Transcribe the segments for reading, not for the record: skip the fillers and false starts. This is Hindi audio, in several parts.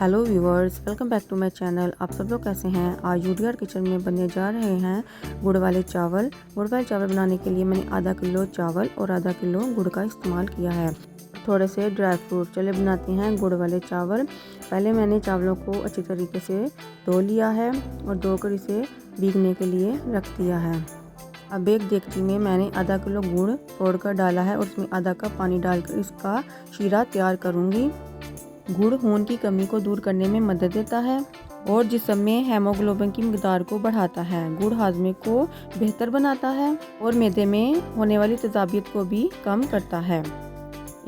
Hello viewers, welcome back to my channel. आप सब लोग कैसे हैं। आज यूडीआर किचन में बनने जा रहे हैं गुड़ वाले चावल। गुड़ वाले चावल बनाने के लिए मैंने आधा किलो चावल और आधा किलो गुड़ का इस्तेमाल किया है। थोड़े से ड्राई फ्रूट। चले बनाते हैं गुड़ वाले चावल। पहले मैंने चावलों को अच्छी तरीके से धो लिया है और धोकर इसे भीगने के लिए रख दिया है। अब एक देगची में मैंने आधा किलो गुड़ तोड़कर डाला है और उसमें आधा कप पानी डालकर इसका शीरा तैयार करूँगी। गुड़ खून की कमी को दूर करने में मदद देता है और जिस्म में हेमोग्लोबिन की मिकदार को बढ़ाता है। गुड़ हाजमे को बेहतर बनाता है और मैदे में होने वाली तेजाबियत को भी कम करता है।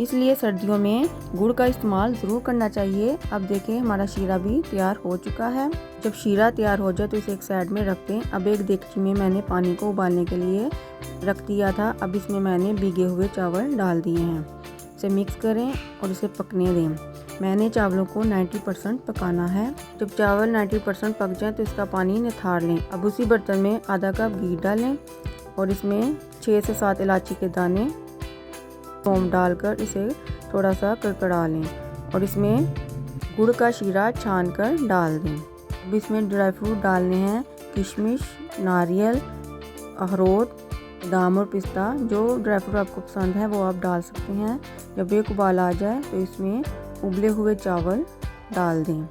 इसलिए सर्दियों में गुड़ का इस्तेमाल ज़रूर करना चाहिए। अब देखें, हमारा शीरा भी तैयार हो चुका है। जब शीरा तैयार हो जाए तो इसे एक साइड में रख दें। अब एक देगची में मैंने पानी को उबालने के लिए रख दिया था। अब इसमें मैंने भीगे हुए चावल डाल दिए हैं। इसे मिक्स करें और इसे पकने दें। मैंने चावलों को 90% पकाना है। जब चावल 90% पक जाए तो इसका पानी निथार लें। अब उसी बर्तन में आधा कप घी डालें और इसमें 6 से 7 इलायची के दाने सौंफ डालकर इसे थोड़ा सा कड़कड़ा लें और इसमें गुड़ का शीरा छान कर डाल दें। अब इसमें ड्राई फ्रूट डालने हैं, किशमिश, नारियल, अखरोट, बादाम और पिस्ता। जो ड्राई फ्रूट आपको पसंद है वो आप डाल सकते हैं। जब एक उबाल आ जाए तो इसमें उबले हुए चावल डाल दें।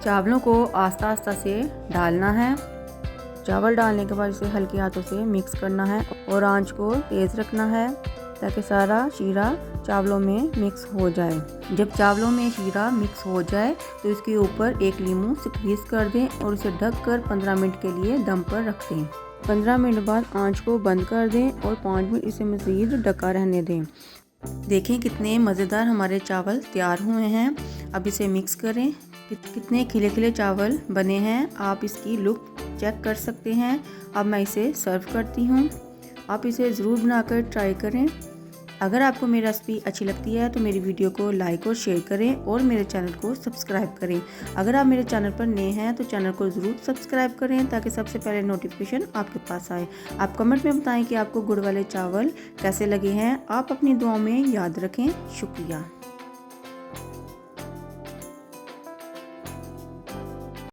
चावलों को आस्ता आस्ता से डालना है। चावल डालने के बाद इसे हल्के हाथों से मिक्स करना है और आंच को तेज़ रखना है ताकि सारा शीरा चावलों में मिक्स हो जाए। जब चावलों में शीरा मिक्स हो जाए तो इसके ऊपर एक लीमू स्क्वीज़ कर दें और इसे ढककर 15 मिनट के लिए दम पर रख दें। 15 मिनट बाद आंच को बंद कर दें और 5 मिनट इसे मज़ीद ढका रहने दें। देखें कितने मज़ेदार हमारे चावल तैयार हुए हैं। अब इसे मिक्स करें। कितने खिले खिले चावल बने हैं, आप इसकी लुक चेक कर सकते हैं। अब मैं इसे सर्व करती हूँ। आप इसे ज़रूर बनाकर ट्राई करें। अगर आपको मेरी रेसिपी अच्छी लगती है तो मेरी वीडियो को लाइक और शेयर करें और मेरे चैनल को सब्सक्राइब करें। अगर आप मेरे चैनल पर नए हैं तो चैनल को ज़रूर सब्सक्राइब करें ताकि सबसे पहले नोटिफिकेशन आपके पास आए। आप कमेंट में बताएं कि आपको गुड़ वाले चावल कैसे लगे हैं। आप अपनी दुआओं में याद रखें। शुक्रिया।